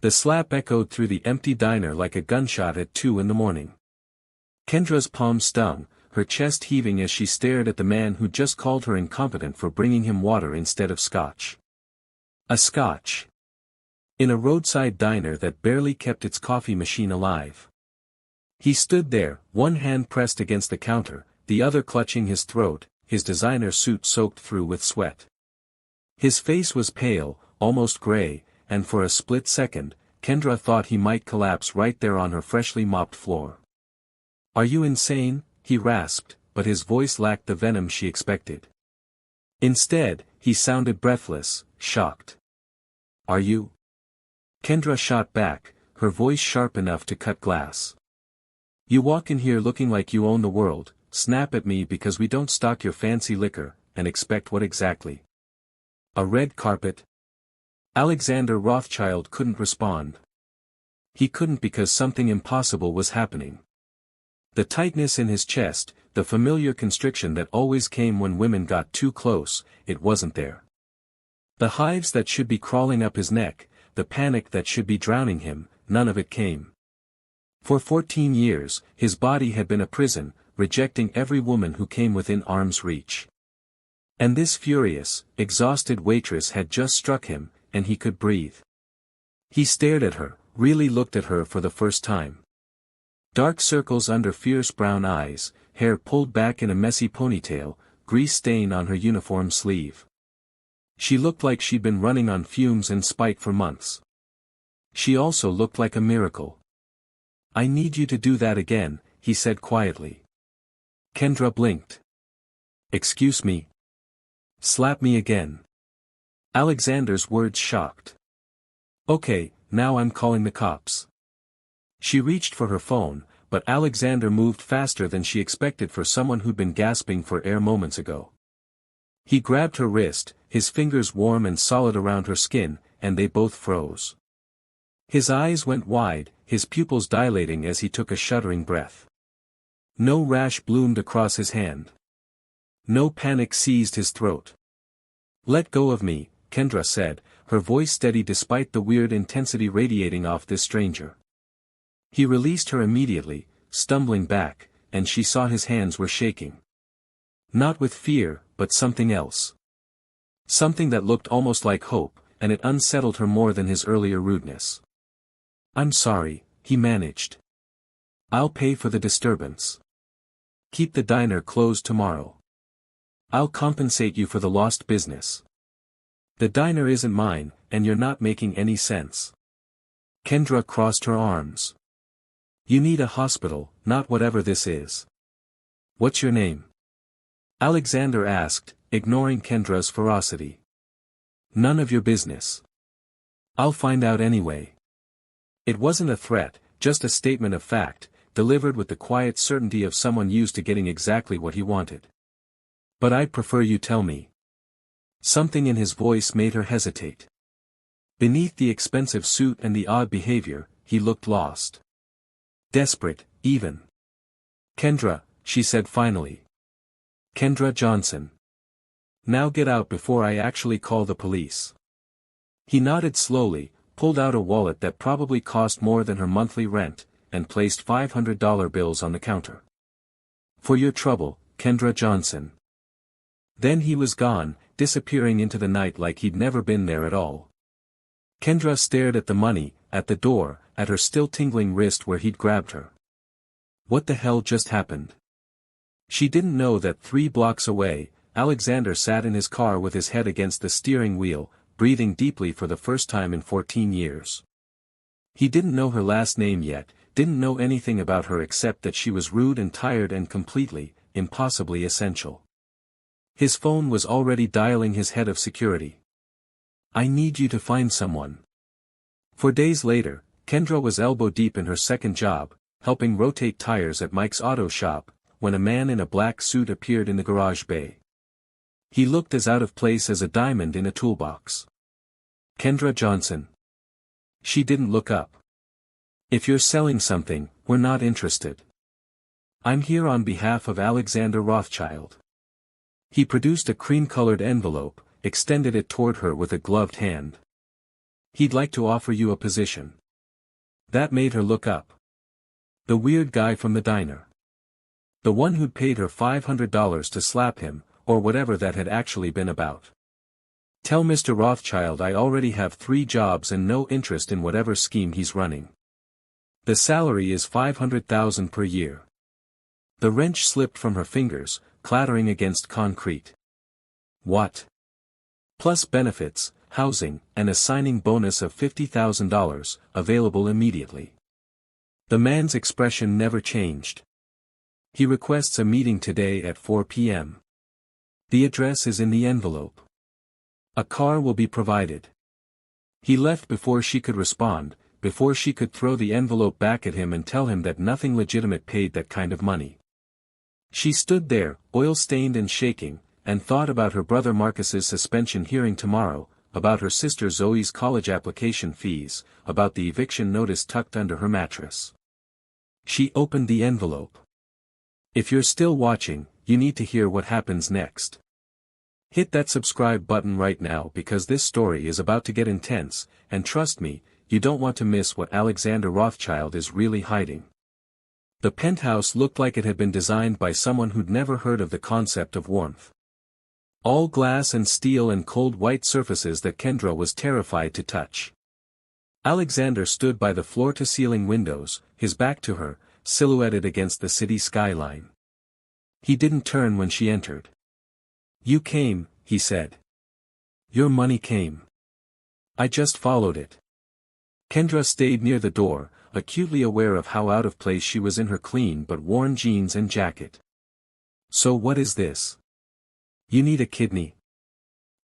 The slap echoed through the empty diner like a gunshot at 2 in the morning. Kendra's palm stung, her chest heaving as she stared at the man who just called her incompetent for bringing him water instead of scotch. A scotch. In a roadside diner that barely kept its coffee machine alive. He stood there, one hand pressed against the counter, the other clutching his throat, his designer suit soaked through with sweat. His face was pale, almost gray, and for a split second, Kendra thought he might collapse right there on her freshly mopped floor. "Are you insane?" he rasped, but his voice lacked the venom she expected. Instead, he sounded breathless, shocked. "Are you?" Kendra shot back, her voice sharp enough to cut glass. "You walk in here looking like you own the world, snap at me because we don't stock your fancy liquor, and expect what exactly? A red carpet?" Alexander Rothschild couldn't respond. He couldn't because something impossible was happening. The tightness in his chest, the familiar constriction that always came when women got too close, it wasn't there. The hives that should be crawling up his neck, the panic that should be drowning him, none of it came. For 14 years, his body had been a prison, rejecting every woman who came within arm's reach. And this furious, exhausted waitress had just struck him, and he could breathe. He stared at her, really looked at her for the first time. Dark circles under fierce brown eyes, hair pulled back in a messy ponytail, grease stain on her uniform sleeve. She looked like she'd been running on fumes and spite for months. She also looked like a miracle. "I need you to do that again," he said quietly. Kendra blinked. "Excuse me?" "Slap me again." Alexander's words shocked. "Okay, now I'm calling the cops." She reached for her phone, but Alexander moved faster than she expected for someone who'd been gasping for air moments ago. He grabbed her wrist, his fingers warm and solid around her skin, and they both froze. His eyes went wide, his pupils dilating as he took a shuddering breath. No rash bloomed across his hand. No panic seized his throat. "Let go of me," Kendra said, her voice steady despite the weird intensity radiating off this stranger. He released her immediately, stumbling back, and she saw his hands were shaking. Not with fear, but something else. Something that looked almost like hope, and it unsettled her more than his earlier rudeness. "I'm sorry," he managed. "I'll pay for the disturbance. Keep the diner closed tomorrow. I'll compensate you for the lost business. The diner isn't mine, and you're not making any sense." Kendra crossed her arms. "You need a hospital, not whatever this is." "What's your name?" Alexander asked, ignoring Kendra's ferocity. "None of your business." "I'll find out anyway." It wasn't a threat, just a statement of fact, delivered with the quiet certainty of someone used to getting exactly what he wanted. "But I'd prefer you tell me." Something in his voice made her hesitate. Beneath the expensive suit and the odd behavior, he looked lost. Desperate, even. "Kendra," she said finally. "Kendra Johnson. Now get out before I actually call the police." He nodded slowly, pulled out a wallet that probably cost more than her monthly rent, and placed $500 bills on the counter. "For your trouble, Kendra Johnson." Then he was gone, disappearing into the night like he'd never been there at all. Kendra stared at the money, at the door, at her still tingling wrist where he'd grabbed her. What the hell just happened? She didn't know that 3 blocks away, Alexander sat in his car with his head against the steering wheel, breathing deeply for the first time in 14 years. He didn't know her last name yet, didn't know anything about her except that she was rude and tired and completely, impossibly essential. His phone was already dialing his head of security. "I need you to find someone." For days later, Kendra was elbow-deep in her second job, helping rotate tires at Mike's auto shop, when a man in a black suit appeared in the garage bay. He looked as out of place as a diamond in a toolbox. "Kendra Johnson." She didn't look up. "If you're selling something, we're not interested. I'm here on behalf of Alexander Rothschild." He produced a cream-colored envelope, extended it toward her with a gloved hand. He'd like to offer you a position. That made her look up. The weird guy from the diner. The one who'd paid her $500 to slap him, or whatever that had actually been about. Tell Mr. Rothschild I already have 3 jobs and no interest in whatever scheme he's running. The salary is $500,000 per year. The wrench slipped from her fingers, clattering against concrete. What? Plus benefits, housing, and a signing bonus of $50,000, available immediately. The man's expression never changed. He requests a meeting today at 4 p.m. The address is in the envelope. A car will be provided. He left before she could respond, before she could throw the envelope back at him and tell him that nothing legitimate paid that kind of money. She stood there, oil-stained and shaking, and thought about her brother Marcus's suspension hearing tomorrow, about her sister Zoe's college application fees, about the eviction notice tucked under her mattress. She opened the envelope. If you're still watching, you need to hear what happens next. Hit that subscribe button right now because this story is about to get intense, and trust me, you don't want to miss what Alexander Rothschild is really hiding. The penthouse looked like it had been designed by someone who'd never heard of the concept of warmth. All glass and steel and cold white surfaces that Kendra was terrified to touch. Alexander stood by the floor-to-ceiling windows, his back to her, silhouetted against the city skyline. He didn't turn when she entered. You came, he said. Your money came. I just followed it. Kendra stayed near the door, acutely aware of how out of place she was in her clean but worn jeans and jacket. So what is this? You need a kidney?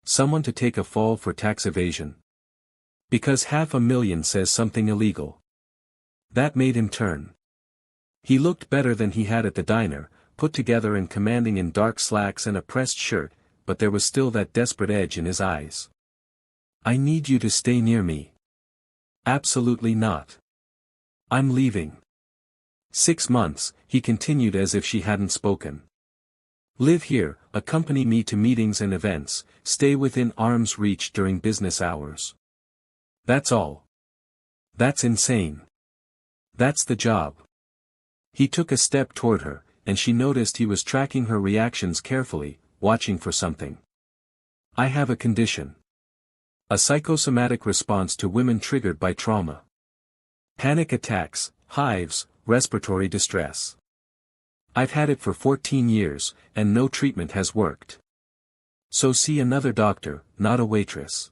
Someone to take a fall for tax evasion? Because $500,000 says something illegal. That made him turn. He looked better than he had at the diner, put together and commanding in dark slacks and a pressed shirt, but there was still that desperate edge in his eyes. I need you to stay near me. Absolutely not. I'm leaving. 6 months, he continued as if she hadn't spoken. Live here, accompany me to meetings and events, stay within arm's reach during business hours. That's all. That's insane. That's the job. He took a step toward her, and she noticed he was tracking her reactions carefully, watching for something. I have a condition. A psychosomatic response to women triggered by trauma. Panic attacks, hives, respiratory distress. I've had it for 14 years, and no treatment has worked. So see another doctor, not a waitress.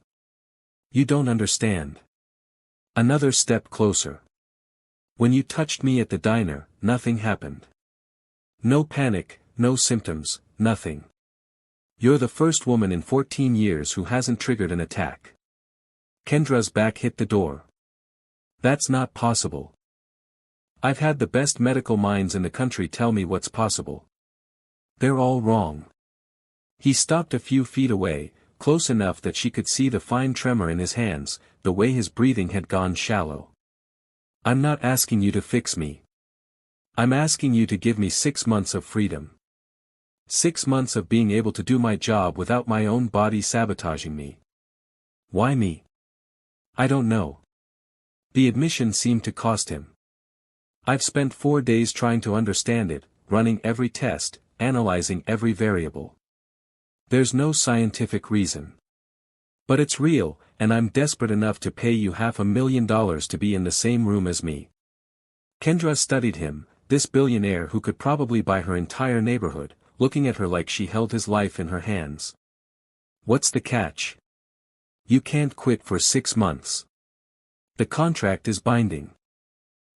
You don't understand. Another step closer. When you touched me at the diner, nothing happened. No panic, no symptoms, nothing. You're the first woman in 14 years who hasn't triggered an attack. Kendra's back hit the door. That's not possible. I've had the best medical minds in the country tell me what's possible. They're all wrong. He stopped a few feet away, close enough that she could see the fine tremor in his hands, the way his breathing had gone shallow. I'm not asking you to fix me. I'm asking you to give me 6 months of freedom. 6 months of being able to do my job without my own body sabotaging me. Why me? I don't know. The admission seemed to cost him. I've spent 4 days trying to understand it, running every test, analyzing every variable. There's no scientific reason. But it's real, and I'm desperate enough to pay you $500,000 to be in the same room as me. Kendra studied him, this billionaire who could probably buy her entire neighborhood, looking at her like she held his life in her hands. What's the catch? You can't quit for 6 months. The contract is binding.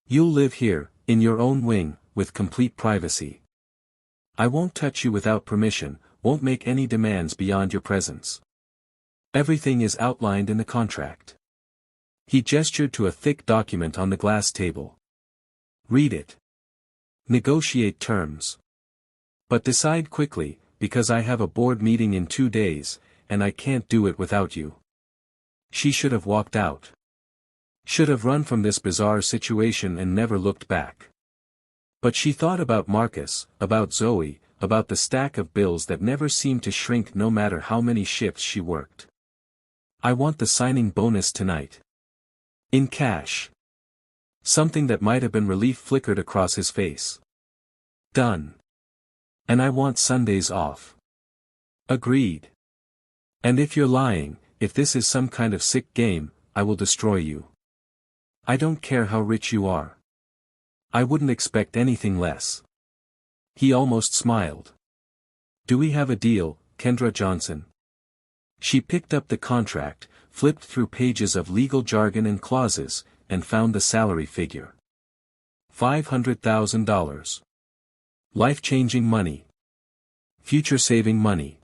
You'll live here, in your own wing, with complete privacy. I won't touch you without permission, won't make any demands beyond your presence. Everything is outlined in the contract. He gestured to a thick document on the glass table. Read it. Negotiate terms. But decide quickly, because I have a board meeting in 2 days, and I can't do it without you. She should have walked out. Should have run from this bizarre situation and never looked back. But she thought about Marcus, about Zoe, about the stack of bills that never seemed to shrink no matter how many shifts she worked. I want the signing bonus tonight. In cash. Something that might have been relief flickered across his face. Done. And I want Sundays off. Agreed. And if you're lying, if this is some kind of sick game, I will destroy you. I don't care how rich you are. I wouldn't expect anything less. He almost smiled. Do we have a deal, Kendra Johnson? She picked up the contract, flipped through pages of legal jargon and clauses, and found the salary figure. $500,000. Life-changing money. Future-saving money.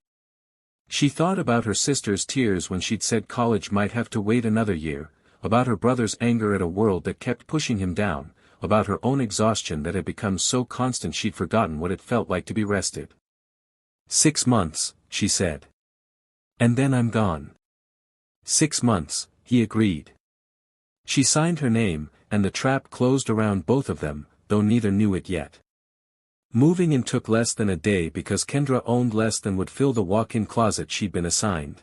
She thought about her sister's tears when she'd said college might have to wait another year, about her brother's anger at a world that kept pushing him down, about her own exhaustion that had become so constant she'd forgotten what it felt like to be rested. 6 months, she said. And then I'm gone. 6 months, he agreed. She signed her name, and the trap closed around both of them, though neither knew it yet. Moving in took less than a day because Kendra owned less than would fill the walk-in closet she'd been assigned.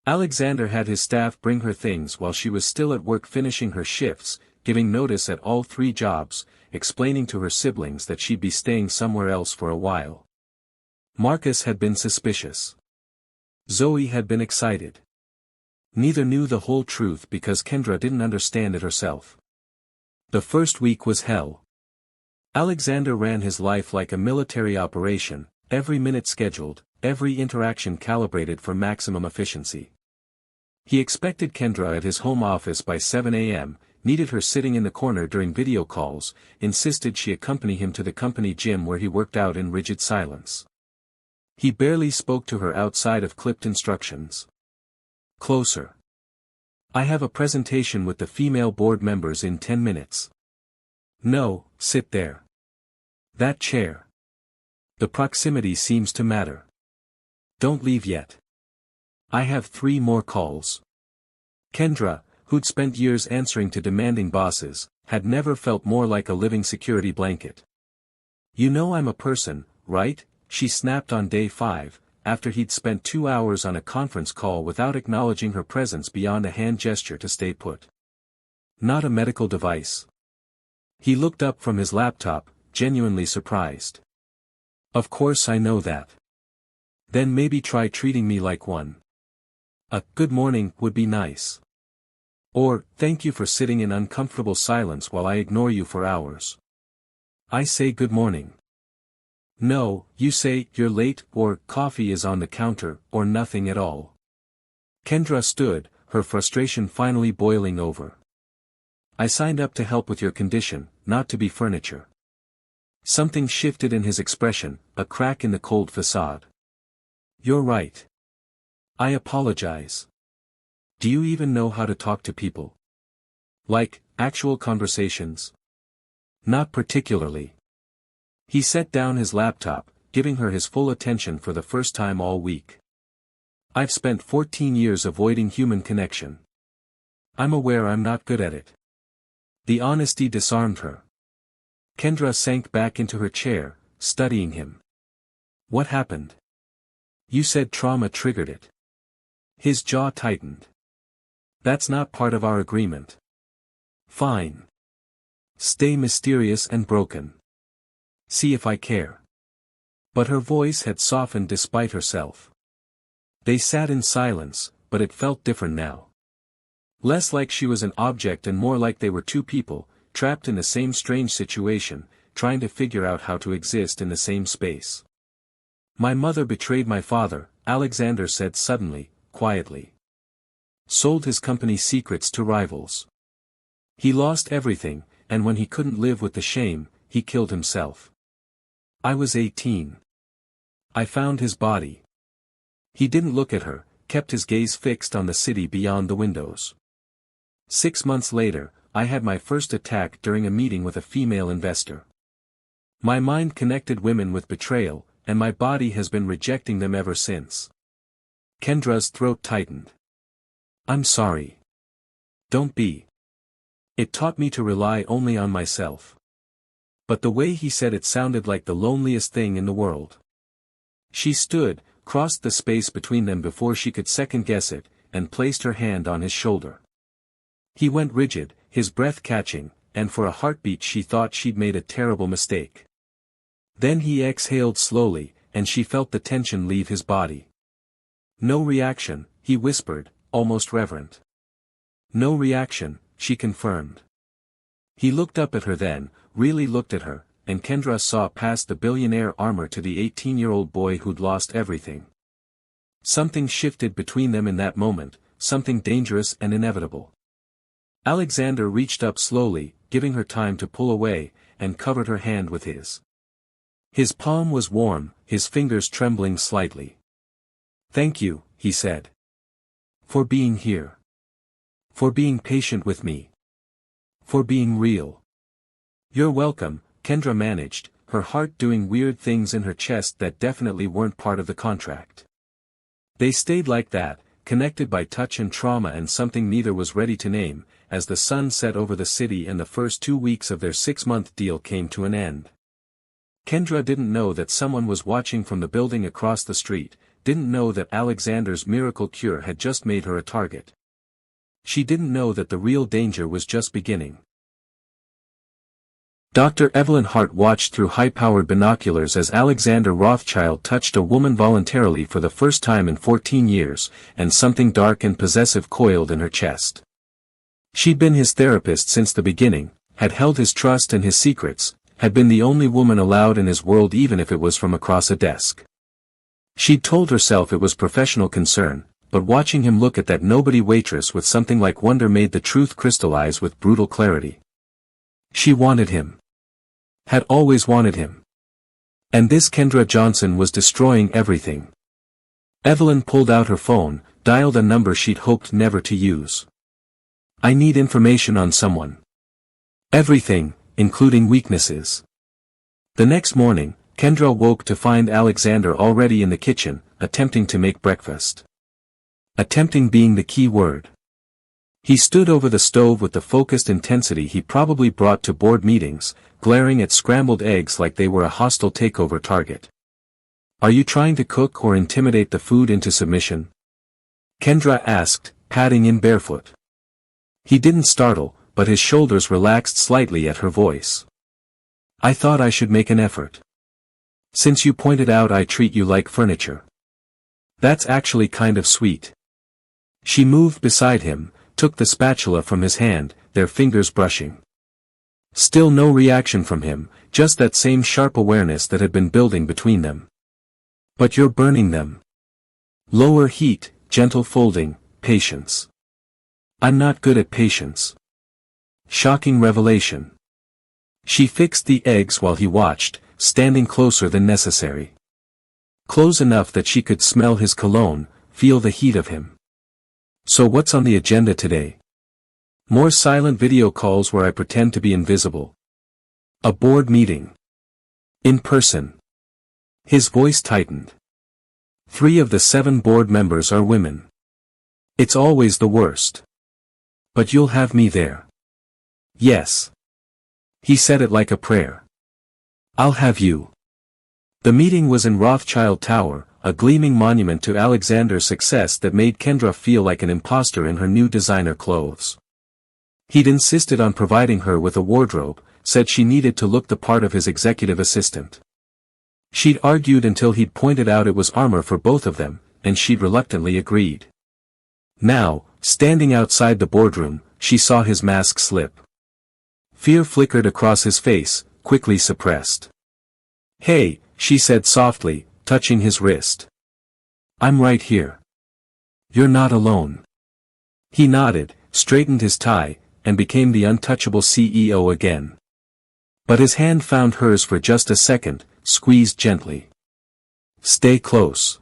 Alexander had his staff bring her things while she was still at work finishing her shifts, giving notice at all 3 jobs, explaining to her siblings that she'd be staying somewhere else for a while. Marcus had been suspicious. Zoe had been excited. Neither knew the whole truth because Kendra didn't understand it herself. The first week was hell. Alexander ran his life like a military operation, every minute scheduled, every interaction calibrated for maximum efficiency. He expected Kendra at his home office by 7 a.m., needed her sitting in the corner during video calls, insisted she accompany him to the company gym where he worked out in rigid silence. He barely spoke to her outside of clipped instructions. Closer. I have a presentation with the female board members in 10 minutes. No, sit there. That chair. The proximity seems to matter. Don't leave yet. I have 3 more calls. Kendra, who'd spent years answering to demanding bosses, had never felt more like a living security blanket. You know I'm a person, right? She snapped on day 5, after he'd spent 2 hours on a conference call without acknowledging her presence beyond a hand gesture to stay put. Not a medical device. He looked up from his laptop, genuinely surprised. Of course I know that. Then maybe try treating me like one. A good morning would be nice. Or, thank you for sitting in uncomfortable silence while I ignore you for hours. I say good morning. No, you say, you're late, or, coffee is on the counter, or nothing at all. Kendra stood, her frustration finally boiling over. I signed up to help with your condition, not to be furniture. Something shifted in his expression, a crack in the cold facade. You're right. I apologize. Do you even know how to talk to people? Like, actual conversations? Not particularly. He set down his laptop, giving her his full attention for the first time all week. I've spent 14 years avoiding human connection. I'm aware I'm not good at it. The honesty disarmed her. Kendra sank back into her chair, studying him. What happened? You said trauma triggered it. His jaw tightened. That's not part of our agreement. Fine. Stay mysterious and broken. See if I care. But her voice had softened despite herself. They sat in silence, but it felt different now. Less like she was an object and more like they were 2 people, trapped in the same strange situation, trying to figure out how to exist in the same space. My mother betrayed my father, Alexander said suddenly, quietly. Sold his company's secrets to rivals. He lost everything, and when he couldn't live with the shame, he killed himself. I was 18. I found his body. He didn't look at her, kept his gaze fixed on the city beyond the windows. 6 months later, I had my first attack during a meeting with a female investor. My mind connected women with betrayal, and my body has been rejecting them ever since. Kendra's throat tightened. I'm sorry. Don't be. It taught me to rely only on myself. But the way he said it sounded like the loneliest thing in the world. She stood, crossed the space between them before she could second-guess it, and placed her hand on his shoulder. He went rigid, his breath catching, and for a heartbeat she thought she'd made a terrible mistake. Then he exhaled slowly, and she felt the tension leave his body. No reaction, he whispered, almost reverent. No reaction, she confirmed. He looked up at her then, really looked at her, and Kendra saw past the billionaire armor to the 18-year-old boy who'd lost everything. Something shifted between them in that moment, something dangerous and inevitable. Alexander reached up slowly, giving her time to pull away, and covered her hand with his. His palm was warm, his fingers trembling slightly. "Thank you," he said. "For being here. For being patient with me. For being real." "You're welcome," Kendra managed, her heart doing weird things in her chest that definitely weren't part of the contract. They stayed like that, connected by touch and trauma and something neither was ready to name, as the sun set over the city and the first 2 weeks of their 6-month deal came to an end. Kendra didn't know that someone was watching from the building across the street, didn't know that Alexander's miracle cure had just made her a target. She didn't know that the real danger was just beginning. Dr. Evelyn Hart watched through high-powered binoculars as Alexander Rothschild touched a woman voluntarily for the first time in 14 years, and something dark and possessive coiled in her chest. She'd been his therapist since the beginning, had held his trust and his secrets, had been the only woman allowed in his world even if it was from across a desk. She'd told herself it was professional concern, but watching him look at that nobody waitress with something like wonder made the truth crystallize with brutal clarity. She wanted him. Had always wanted him. And this Kendra Johnson was destroying everything. Evelyn pulled out her phone, dialed a number she'd hoped never to use. "I need information on someone. Everything, including weaknesses." The next morning, Kendra woke to find Alexander already in the kitchen, attempting to make breakfast. Attempting being the key word. He stood over the stove with the focused intensity he probably brought to board meetings, glaring at scrambled eggs like they were a hostile takeover target. "Are you trying to cook or intimidate the food into submission?" Kendra asked, padding in barefoot. He didn't startle, but his shoulders relaxed slightly at her voice. "I thought I should make an effort. Since you pointed out I treat you like furniture. That's actually kind of sweet." She moved beside him, took the spatula from his hand, their fingers brushing. Still no reaction from him, just that same sharp awareness that had been building between them. "But you're burning them." Lower heat, gentle folding, patience. "I'm not good at patience." Shocking revelation. She fixed the eggs while he watched, standing closer than necessary. Close enough that she could smell his cologne, feel the heat of him. "So what's on the agenda today?" "More silent video calls where I pretend to be invisible." "A board meeting." "In person." His voice tightened. 3 of the 7 board members are women. It's always the worst. "But you'll have me there." "Yes." He said it like a prayer. "I'll have you." The meeting was in Rothschild Tower, a gleaming monument to Alexander's success that made Kendra feel like an imposter in her new designer clothes. He'd insisted on providing her with a wardrobe, said she needed to look the part of his executive assistant. She'd argued until he'd pointed out it was armor for both of them, and she'd reluctantly agreed. Now, standing outside the boardroom, she saw his mask slip. Fear flickered across his face, quickly suppressed. "Hey," she said softly, touching his wrist. "I'm right here. You're not alone." He nodded, straightened his tie, and became the untouchable CEO again. But his hand found hers for just a second, squeezed gently. "Stay close."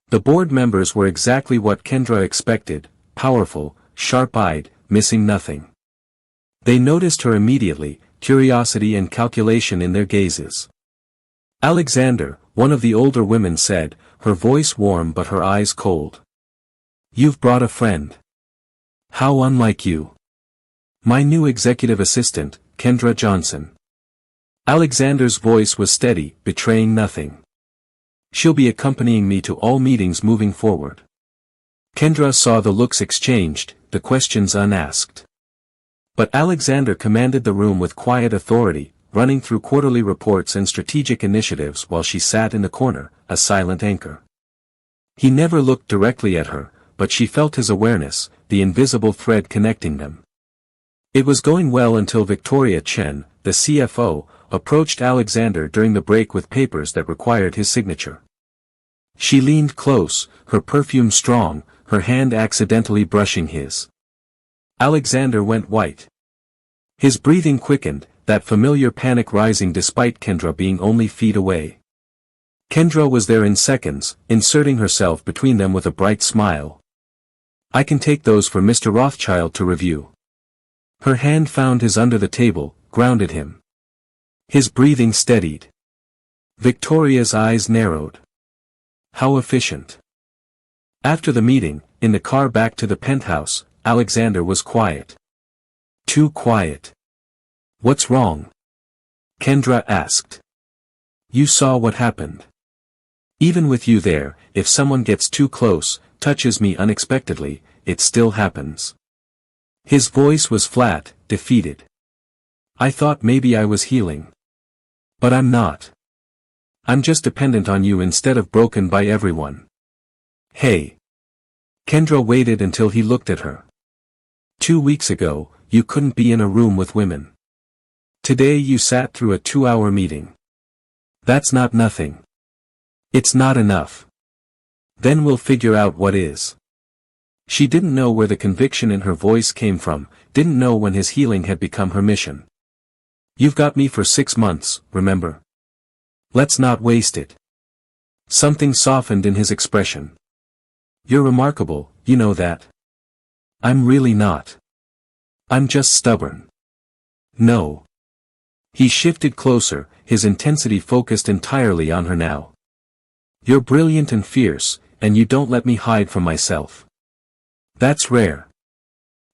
The board members were exactly what Kendra expected, powerful, sharp-eyed, missing nothing. They noticed her immediately, curiosity and calculation in their gazes. "Alexander," one of the older women said, her voice warm but her eyes cold. "You've brought a friend. How unlike you." "My new executive assistant, Kendra Johnson." Alexander's voice was steady, betraying nothing. "She'll be accompanying me to all meetings moving forward." Kendra saw the looks exchanged, the questions unasked. But Alexander commanded the room with quiet authority, running through quarterly reports and strategic initiatives while she sat in the corner, a silent anchor. He never looked directly at her, but she felt his awareness, the invisible thread connecting them. It was going well until Victoria Chen, the CFO, approached Alexander during the break with papers that required his signature. She leaned close, her perfume strong, her hand accidentally brushing his. Alexander went white. His breathing quickened, that familiar panic rising despite Kendra being only feet away. Kendra was there in seconds, inserting herself between them with a bright smile. "I can take those for Mr. Rothschild to review." Her hand found his under the table, grounded him. His breathing steadied. Victoria's eyes narrowed. How efficient. After the meeting, in the car back to the penthouse, Alexander was quiet. Too quiet. "What's wrong?" Kendra asked. "You saw what happened. Even with you there, if someone gets too close, touches me unexpectedly, it still happens." His voice was flat, defeated. "I thought maybe I was healing. But I'm not. I'm just dependent on you instead of broken by everyone." "Hey." Kendra waited until he looked at her. 2 weeks ago, you couldn't be in a room with women. Today you sat through a 2-hour meeting. That's not nothing. It's not enough. Then we'll figure out what is. She didn't know where the conviction in her voice came from, didn't know when his healing had become her mission. "You've got me for 6 months, remember? Let's not waste it." Something softened in his expression. "You're remarkable, you know that." "I'm really not. I'm just stubborn." "No." He shifted closer, his intensity focused entirely on her now. "You're brilliant and fierce, and you don't let me hide from myself. That's rare."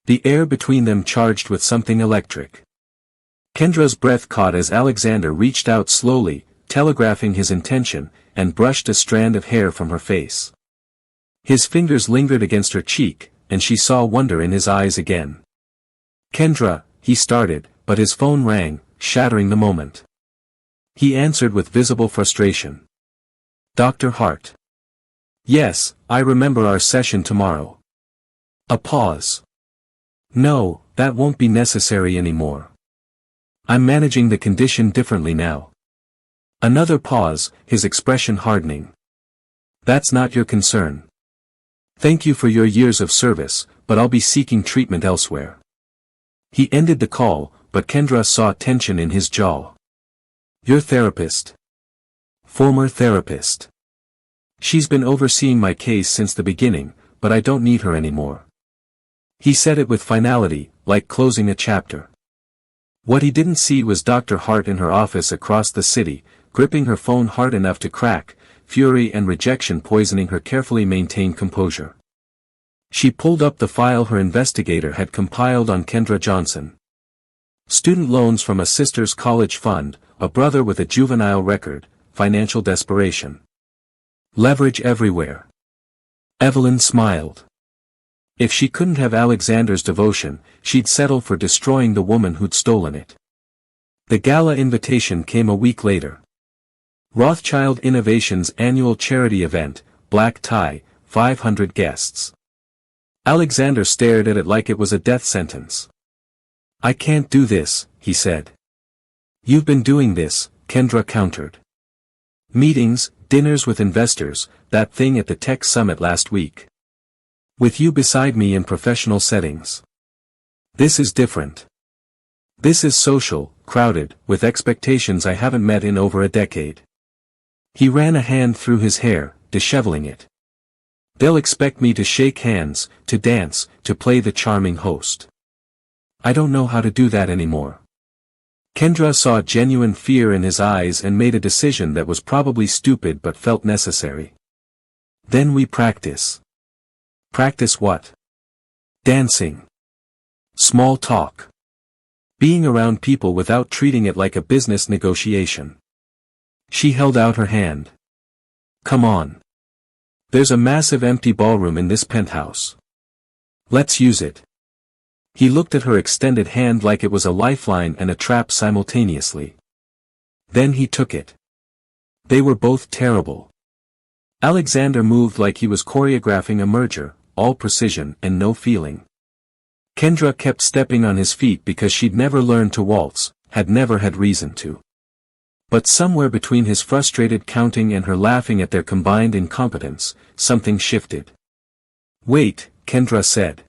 The air between them charged with something electric. Kendra's breath caught as Alexander reached out slowly, telegraphing his intention, and brushed a strand of hair from her face. His fingers lingered against her cheek, and she saw wonder in his eyes again. "Kendra," he started, but his phone rang, shattering the moment. He answered with visible frustration. "Dr. Hart." "Yes, I remember our session tomorrow." A pause. "No, that won't be necessary anymore. I'm managing the condition differently now." Another pause, his expression hardening. "That's not your concern. Thank you for your years of service, but I'll be seeking treatment elsewhere." He ended the call, but Kendra saw tension in his jaw. "Your therapist?" "Former therapist. She's been overseeing my case since the beginning, but I don't need her anymore." He said it with finality, like closing a chapter. What he didn't see was Dr. Hart in her office across the city, gripping her phone hard enough to crack, fury and rejection poisoning her carefully maintained composure. She pulled up the file her investigator had compiled on Kendra Johnson. Student loans from a sister's college fund, a brother with a juvenile record, financial desperation. Leverage everywhere. Evelyn smiled. If she couldn't have Alexander's devotion, she'd settle for destroying the woman who'd stolen it. The gala invitation came a week later. Rothschild Innovations annual charity event, black tie, 500 guests. Alexander stared at it like it was a death sentence. "I can't do this," he said. "You've been doing this," Kendra countered. "Meetings, dinners with investors, that thing at the tech summit last week. With you beside me in professional settings. This is different. This is social, crowded, with expectations I haven't met in over a decade." He ran a hand through his hair, disheveling it. "They'll expect me to shake hands, to dance, to play the charming host. I don't know how to do that anymore." Kendra saw genuine fear in his eyes and made a decision that was probably stupid but felt necessary. "Then we practice." "Practice what?" "Dancing. Small talk. Being around people without treating it like a business negotiation." She held out her hand. "Come on. There's a massive empty ballroom in this penthouse. Let's use it. He looked at her extended hand like it was a lifeline and a trap simultaneously. Then he took it. They were both terrible. Alexander moved like he was choreographing a merger, all precision and no feeling. Kendra kept stepping on his feet because she'd never learned to waltz, had never had reason to. But somewhere between his frustrated counting and her laughing at their combined incompetence, something shifted. Wait, Kendra said.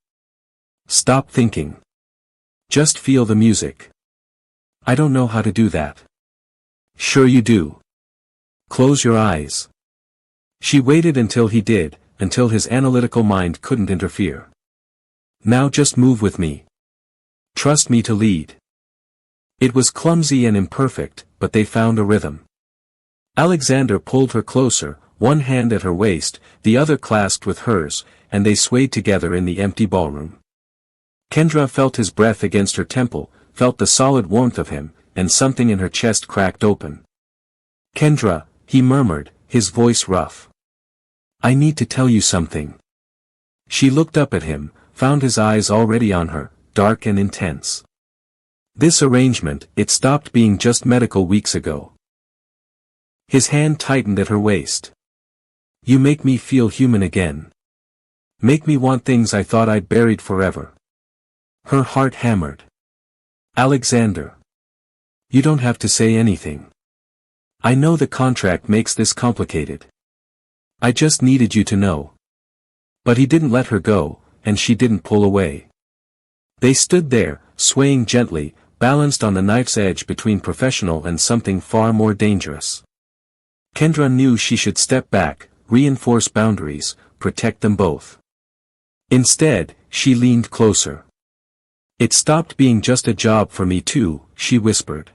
Stop thinking. Just feel the music. I don't know how to do that. Sure you do. Close your eyes. She waited until he did, until his analytical mind couldn't interfere. Now just move with me. Trust me to lead. It was clumsy and imperfect, but they found a rhythm. Alexander pulled her closer, one hand at her waist, the other clasped with hers, and they swayed together in the empty ballroom. Kendra felt his breath against her temple, felt the solid warmth of him, and something in her chest cracked open. Kendra, he murmured, his voice rough. I need to tell you something. She looked up at him, found his eyes already on her, dark and intense. This arrangement, it stopped being just medical weeks ago. His hand tightened at her waist. You make me feel human again. Make me want things I thought I'd buried forever. Her heart hammered. Alexander. You don't have to say anything. I know the contract makes this complicated. I just needed you to know. But he didn't let her go, and she didn't pull away. They stood there, swaying gently, balanced on the knife's edge between professional and something far more dangerous. Kendra knew she should step back, reinforce boundaries, protect them both. Instead, she leaned closer. It stopped being just a job for me too, she whispered.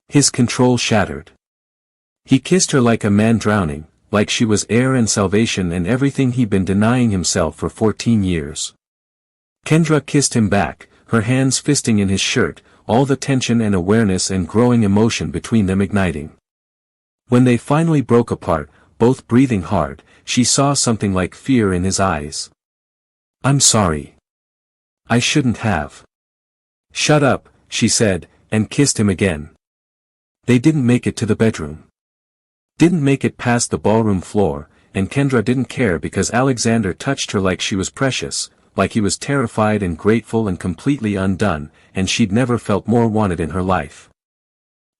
His control shattered. He kissed her like a man drowning, like she was air and salvation and everything he'd been denying himself for 14 years. Kendra kissed him back, her hands fisting in his shirt, all the tension and awareness and growing emotion between them igniting. When they finally broke apart, both breathing hard, she saw something like fear in his eyes. I'm sorry. I shouldn't have. Shut up, she said, and kissed him again. They didn't make it to the bedroom. Didn't make it past the ballroom floor, and Kendra didn't care because Alexander touched her like she was precious, like he was terrified and grateful and completely undone, and she'd never felt more wanted in her life.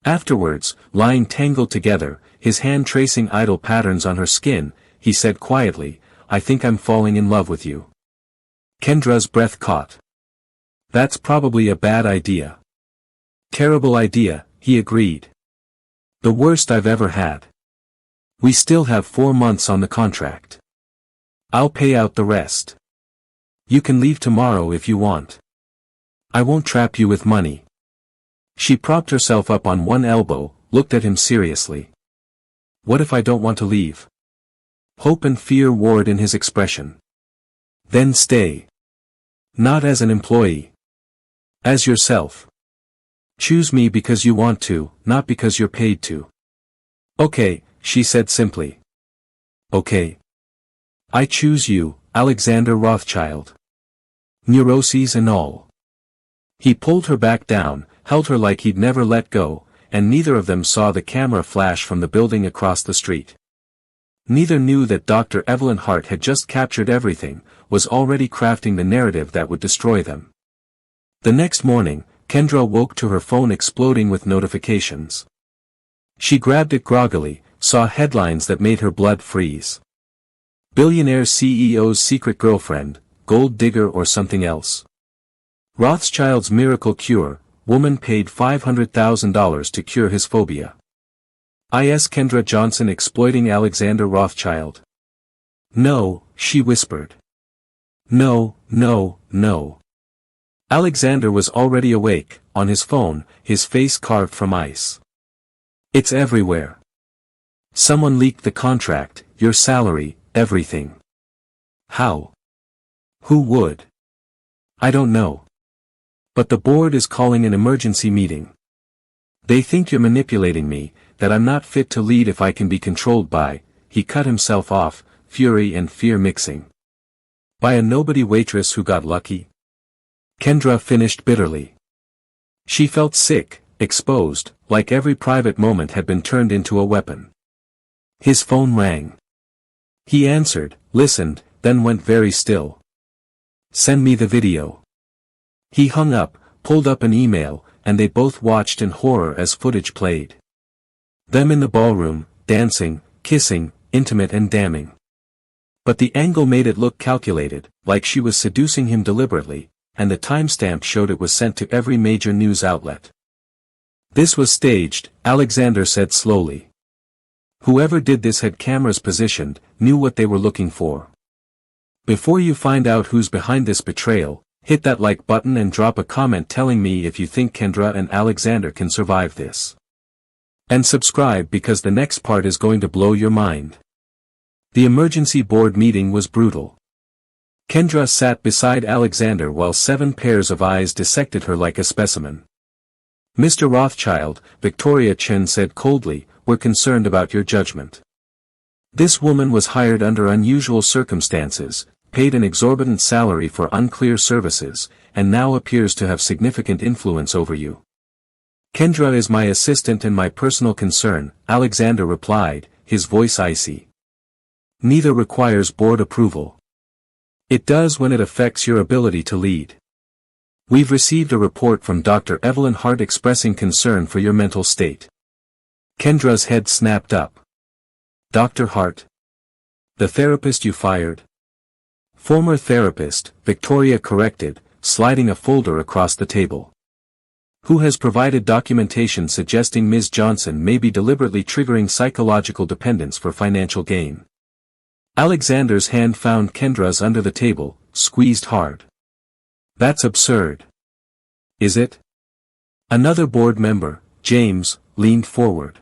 Afterwards, lying tangled together, his hand tracing idle patterns on her skin, he said quietly, I think I'm falling in love with you. Kendra's breath caught. That's probably a bad idea. Terrible idea, he agreed. The worst I've ever had. We still have 4 months on the contract. I'll pay out the rest. You can leave tomorrow if you want. I won't trap you with money. She propped herself up on one elbow, looked at him seriously. What if I don't want to leave? Hope and fear warred in his expression. Then stay. Not as an employee. As yourself. Choose me because you want to, not because you're paid to. Okay, she said simply. Okay. I choose you, Alexander Rothschild. Neuroses and all. He pulled her back down, held her like he'd never let go, and neither of them saw the camera flash from the building across the street. Neither knew that Dr. Evelyn Hart had just captured everything, was already crafting the narrative that would destroy them. The next morning, Kendra woke to her phone exploding with notifications. She grabbed it groggily, saw headlines that made her blood freeze. Billionaire CEO's secret girlfriend, gold digger or something else. Rothschild's miracle cure, woman paid $500,000 to cure his phobia. Is Kendra Johnson exploiting Alexander Rothschild? No, she whispered. No, no, no. Alexander was already awake, on his phone, his face carved from ice. It's everywhere. Someone leaked the contract, your salary, everything. How? Who would? I don't know. But the board is calling an emergency meeting. They think you're manipulating me, that I'm not fit to lead if I can be controlled by. He cut himself off, fury and fear mixing. By a nobody waitress who got lucky? Kendra finished bitterly. She felt sick, exposed, like every private moment had been turned into a weapon. His phone rang. He answered, listened, then went very still. Send me the video. He hung up, pulled up an email, and they both watched in horror as footage played. Them in the ballroom, dancing, kissing, intimate and damning. But the angle made it look calculated, like she was seducing him deliberately, and the timestamp showed it was sent to every major news outlet. This was staged, Alexander said slowly. Whoever did this had cameras positioned, knew what they were looking for. Before you find out who's behind this betrayal, hit that like button and drop a comment telling me if you think Kendra and Alexander can survive this. And subscribe because the next part is going to blow your mind. The emergency board meeting was brutal. Kendra sat beside Alexander while 7 pairs of eyes dissected her like a specimen. Mr. Rothschild, Victoria Chen said coldly, we're concerned about your judgment. This woman was hired under unusual circumstances, paid an exorbitant salary for unclear services, and now appears to have significant influence over you. Kendra is my assistant and my personal concern, Alexander replied, his voice icy. Neither requires board approval. It does when it affects your ability to lead. We've received a report from Dr. Evelyn Hart expressing concern for your mental state. Kendra's head snapped up. Dr. Hart? The therapist you fired? Former therapist, Victoria corrected, sliding a folder across the table. Who has provided documentation suggesting Ms. Johnson may be deliberately triggering psychological dependence for financial gain. Alexander's hand found Kendra's under the table, squeezed hard. That's absurd. Is it? Another board member, James, leaned forward.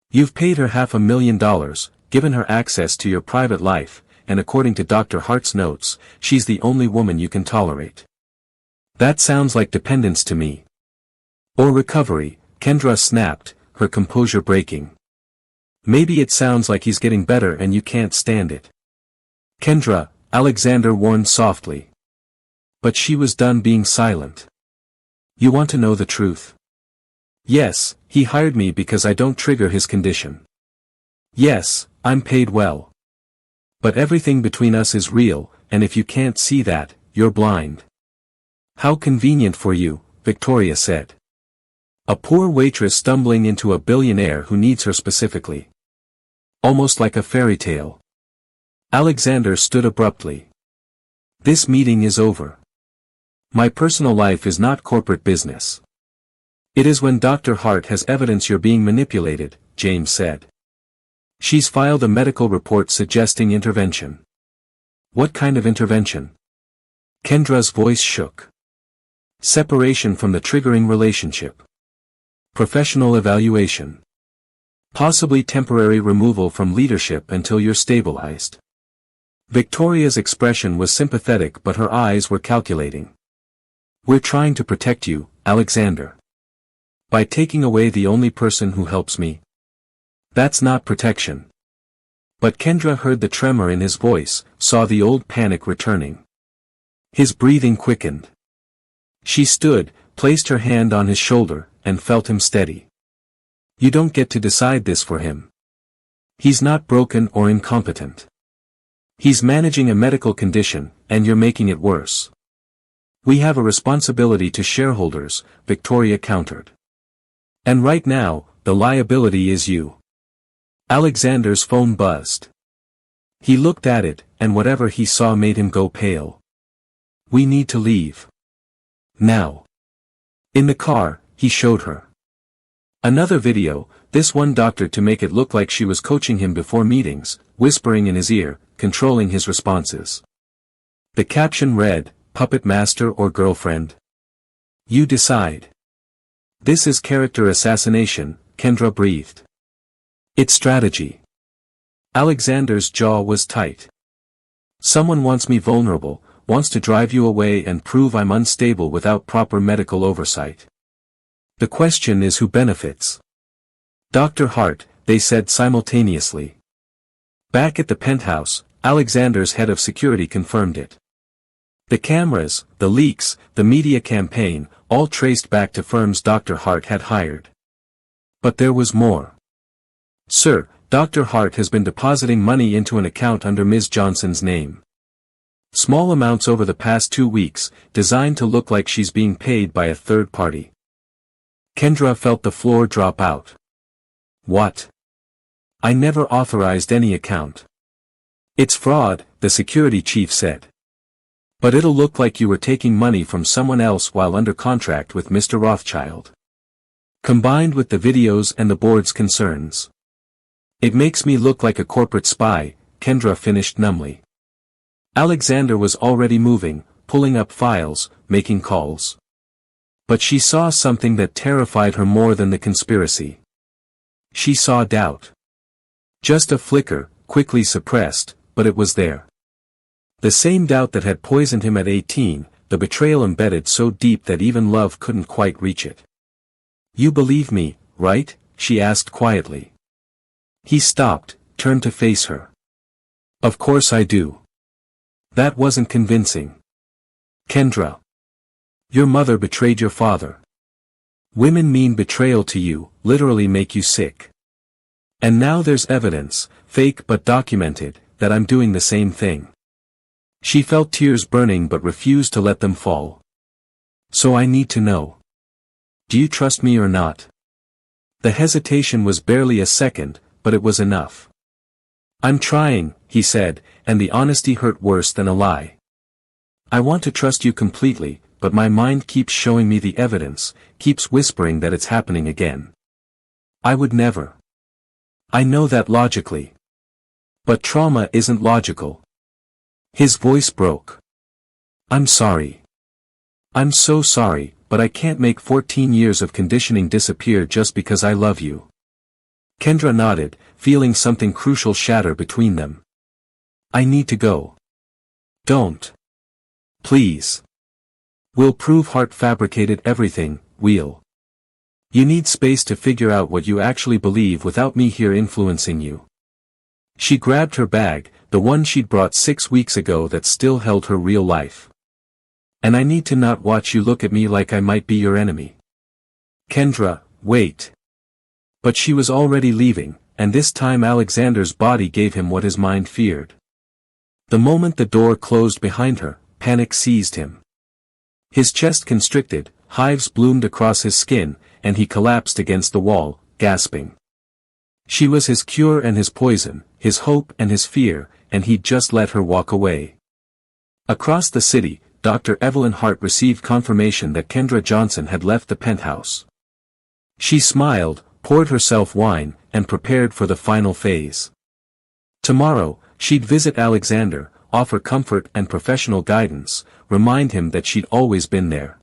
You've paid her $500,000, given her access to your private life, and according to Dr. Hart's notes, she's the only woman you can tolerate. That sounds like dependence to me. Or recovery, Kendra snapped, her composure breaking. Maybe it sounds like he's getting better and you can't stand it. Kendra, Alexander warned softly. But she was done being silent. You want to know the truth? Yes, he hired me because I don't trigger his condition. Yes, I'm paid well. But everything between us is real, and if you can't see that, you're blind. How convenient for you, Victoria said. A poor waitress stumbling into a billionaire who needs her specifically. Almost like a fairy tale. Alexander stood abruptly. This meeting is over. My personal life is not corporate business. It is when Dr. Hart has evidence you're being manipulated, James said. She's filed a medical report suggesting intervention. What kind of intervention? Kendra's voice shook. Separation from the triggering relationship. Professional evaluation. Possibly temporary removal from leadership until you're stabilized. Victoria's expression was sympathetic but her eyes were calculating. We're trying to protect you, Alexander. By taking away the only person who helps me. That's not protection. But Kendra heard the tremor in his voice, saw the old panic returning. His breathing quickened. She stood, placed her hand on his shoulder, and felt him steady. You don't get to decide this for him. He's not broken or incompetent. He's managing a medical condition, and you're making it worse. We have a responsibility to shareholders, Victoria countered. And right now, the liability is you. Alexander's phone buzzed. He looked at it, and whatever he saw made him go pale. We need to leave. Now. In the car, he showed her another video, this one doctor to make it look like she was coaching him before meetings, whispering in his ear, controlling his responses. The caption read, Puppet Master or Girlfriend? You decide. This is character assassination, Kendra breathed. It's strategy. Alexander's jaw was tight. Someone wants me vulnerable, wants to drive you away and prove I'm unstable without proper medical oversight. The question is who benefits? Dr. Hart, they said simultaneously. Back at the penthouse, Alexander's head of security confirmed it. The cameras, the leaks, the media campaign, all traced back to firms Dr. Hart had hired. But there was more. "Sir, Dr. Hart has been depositing money into an account under Ms. Johnson's name. Small amounts over the past 2 weeks, designed to look like she's being paid by a third party." Kendra felt the floor drop out. "What? I never authorized any account." "It's fraud," the security chief said. "But it'll look like you were taking money from someone else while under contract with Mr. Rothschild. Combined with the videos and the board's concerns. It makes me look like a corporate spy," Kendra finished numbly. Alexander was already moving, pulling up files, making calls. But she saw something that terrified her more than the conspiracy. She saw doubt. Just a flicker, quickly suppressed, but it was there. The same doubt that had poisoned him at 18, the betrayal embedded so deep that even love couldn't quite reach it. "You believe me, right?" she asked quietly. He stopped, turned to face her. "Of course I do." That wasn't convincing. "Kendra. Your mother betrayed your father. Women mean betrayal to you, literally make you sick. And now there's evidence, fake but documented, that I'm doing the same thing." She felt tears burning but refused to let them fall. "So I need to know. Do you trust me or not?" The hesitation was barely a second, but it was enough. "I'm trying," he said, and the honesty hurt worse than a lie. "I want to trust you completely, but my mind keeps showing me the evidence, keeps whispering that it's happening again. I would never. I know that logically. But trauma isn't logical." His voice broke. "I'm sorry. I'm so sorry, but I can't make 14 years of conditioning disappear just because I love you." Kendra nodded, feeling something crucial shatter between them. "I need to go." "Don't. Please. We'll prove Hart fabricated everything, we'll. You need space to figure out what you actually believe without me here influencing you." She grabbed her bag, the one she'd brought 6 weeks ago that still held her real life. "And I need to not watch you look at me like I might be your enemy." "Kendra, wait." But she was already leaving, and this time Alexander's body gave him what his mind feared. The moment the door closed behind her, panic seized him. His chest constricted, hives bloomed across his skin, and he collapsed against the wall, gasping. She was his cure and his poison, his hope and his fear, and he'd just let her walk away. Across the city, Dr. Evelyn Hart received confirmation that Kendra Johnson had left the penthouse. She smiled, poured herself wine, and prepared for the final phase. Tomorrow, she'd visit Alexander, offer comfort and professional guidance, remind him that she'd always been there.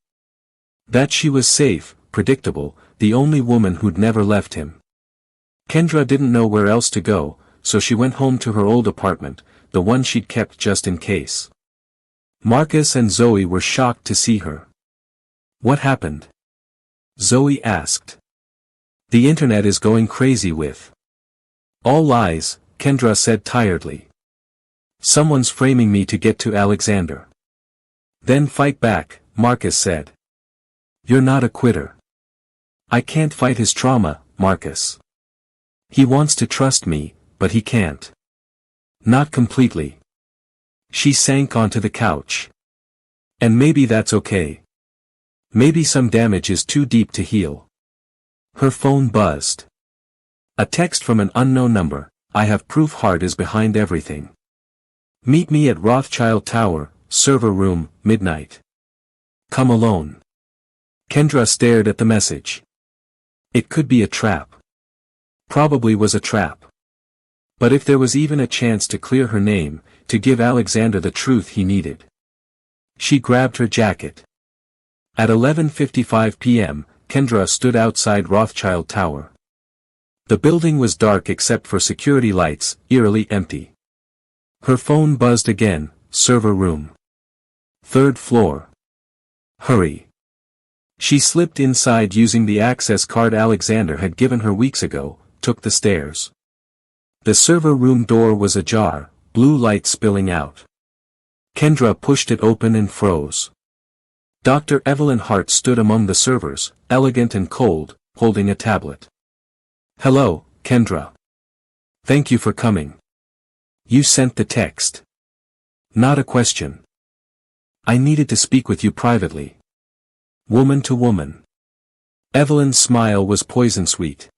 That she was safe, predictable, the only woman who'd never left him. Kendra didn't know where else to go, so she went home to her old apartment, the one she'd kept just in case. Marcus and Zoe were shocked to see her. "What happened?" Zoe asked. "The internet is going crazy with." "All lies," Kendra said tiredly. "Someone's framing me to get to Alexander." "Then fight back," Marcus said. "You're not a quitter." "I can't fight his trauma, Marcus. He wants to trust me, but he can't. Not completely." She sank onto the couch. "And maybe that's okay. Maybe some damage is too deep to heal." Her phone buzzed. A text from an unknown number: "I have proof Hart is behind everything. Meet me at Rothschild Tower, server room, midnight. Come alone." Kendra stared at the message. It could be a trap. Probably was a trap. But if there was even a chance to clear her name, to give Alexander the truth he needed. She grabbed her jacket. At 11:55 p.m., Kendra stood outside Rothschild Tower. The building was dark except for security lights, eerily empty. Her phone buzzed again: server room. 3rd floor. Hurry. She slipped inside using the access card Alexander had given her weeks ago, took the stairs. The server room door was ajar, blue light spilling out. Kendra pushed it open and froze. Dr. Evelyn Hart stood among the servers, elegant and cold, holding a tablet. "Hello, Kendra. Thank you for coming. You sent the text." "Not a question. I needed to speak with you privately. Woman to woman." Evelyn's smile was poison-sweet.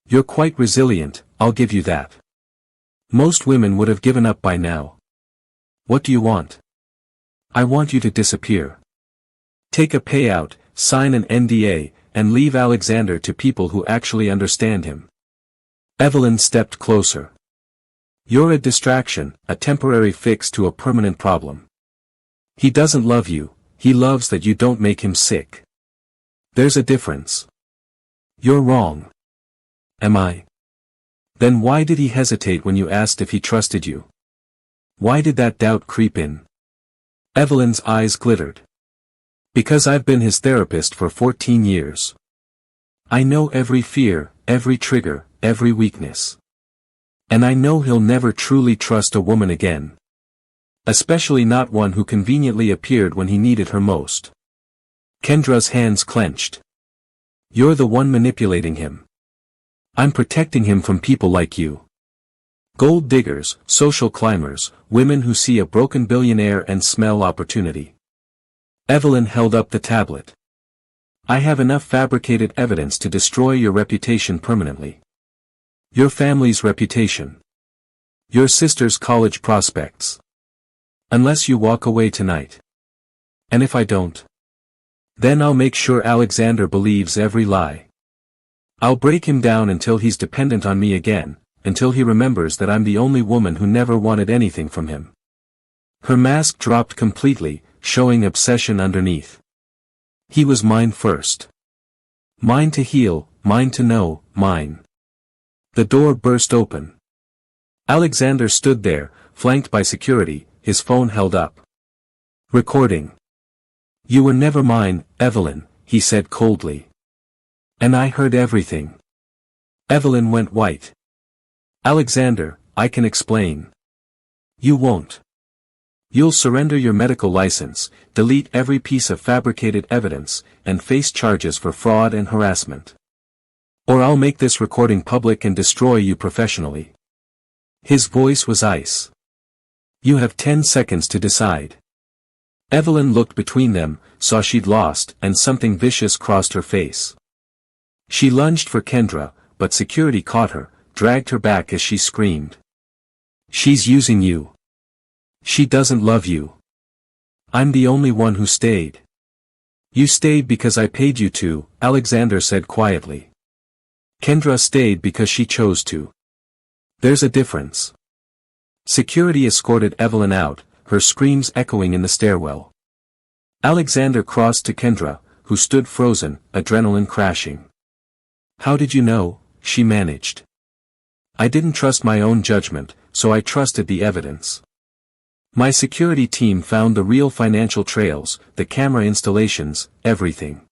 "You're quite resilient, I'll give you that. Most women would have given up by now. What do you want?" "I want you to disappear. Take a payout, sign an NDA, and leave Alexander to people who actually understand him." Evelyn stepped closer. "You're a distraction, a temporary fix to a permanent problem. He doesn't love you, he loves that you don't make him sick. There's a difference." "You're wrong." "Am I?" "Then why did he hesitate when you asked if he trusted you? Why did that doubt creep in?" Evelyn's eyes glittered. "Because I've been his therapist for 14 years. I know every fear, every trigger, every weakness. And I know he'll never truly trust a woman again. Especially not one who conveniently appeared when he needed her most." Kendra's hands clenched. "You're the one manipulating him. I'm protecting him from people like you. Gold diggers, social climbers, women who see a broken billionaire and smell opportunity." Evelyn held up the tablet. "I have enough fabricated evidence to destroy your reputation permanently. Your family's reputation. Your sister's college prospects. Unless you walk away tonight. And if I don't? Then I'll make sure Alexander believes every lie. I'll break him down until he's dependent on me again, until he remembers that I'm the only woman who never wanted anything from him." Her mask dropped completely, showing obsession underneath. "He was mine first. Mine to heal, mine to know, mine." The door burst open. Alexander stood there, flanked by security, his phone held up. "Recording." "You were never mine, Evelyn," he said coldly. "And I heard everything." Evelyn went white. "Alexander, I can explain." "You won't. You'll surrender your medical license, delete every piece of fabricated evidence, and face charges for fraud and harassment. Or I'll make this recording public and destroy you professionally." His voice was ice. "You have 10 seconds to decide." Evelyn looked between them, saw she'd lost, and something vicious crossed her face. She lunged for Kendra, but security caught her, dragged her back as she screamed. "She's using you. She doesn't love you. I'm the only one who stayed." "You stayed because I paid you to," Alexander said quietly. "Kendra stayed because she chose to. There's a difference." Security escorted Evelyn out, her screams echoing in the stairwell. Alexander crossed to Kendra, who stood frozen, adrenaline crashing. "How did you know?" she managed. "I didn't trust my own judgment, so I trusted the evidence. My security team found the real financial trails, the camera installations, everything.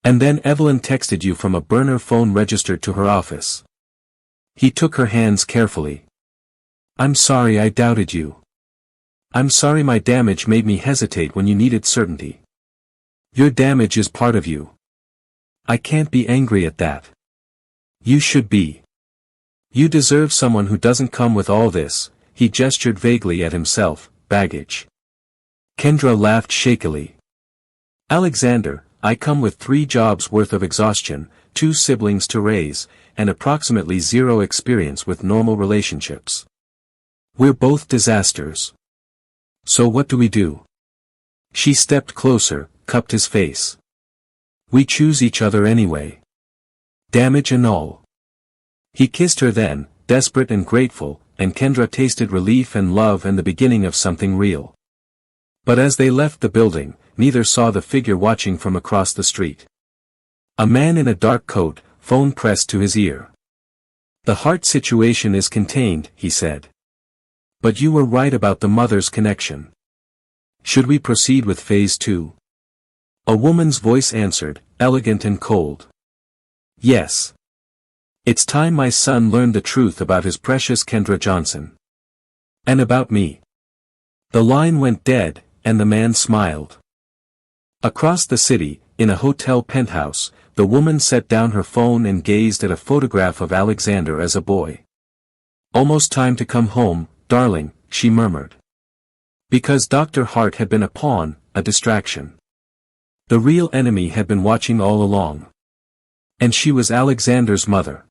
And then Evelyn texted you from a burner phone registered to her office." He took her hands carefully. "I'm sorry I doubted you. I'm sorry my damage made me hesitate when you needed certainty. Your damage is part of you. I can't be angry at that. You should be. You deserve someone who doesn't come with all this," he gestured vaguely at himself, "baggage." Kendra laughed shakily. "Alexander, I come with 3 jobs worth of exhaustion, 2 siblings to raise, and approximately 0 experience with normal relationships. We're both disasters. So what do we do?" She stepped closer, cupped his face. "We choose each other anyway. Damage and all." He kissed her then, desperate and grateful, and Kendra tasted relief and love and the beginning of something real. But as they left the building, neither saw the figure watching from across the street. A man in a dark coat, phone pressed to his ear. "The Hart situation is contained," he said. "But you were right about the mother's connection. Should we proceed with phase 2? A woman's voice answered, elegant and cold. "Yes. It's time my son learned the truth about his precious Kendra Johnson. And about me. The line went dead, and the man smiled. Across the city, in a hotel penthouse, the woman set down her phone and gazed at a photograph of Alexander as a boy. Almost time to come home, darling, she murmured. Because Dr. Hart had been a pawn, a distraction. The real enemy had been watching all along. And she was Alexander's mother.